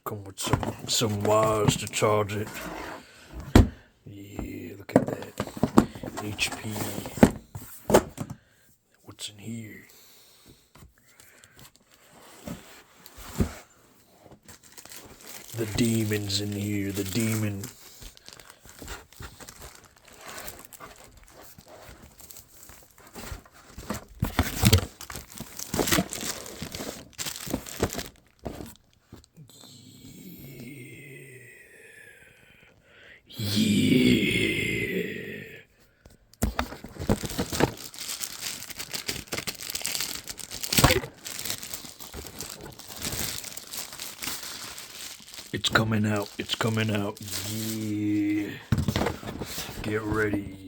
Come with some wires to charge it. Yeah, look at that. HP. What's in here? The demon's in here. The demon. Yeah. It's coming out. It's coming out. Yeah. Get ready.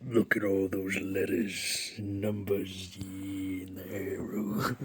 Look at all those letters, numbers, yeah, and the arrow.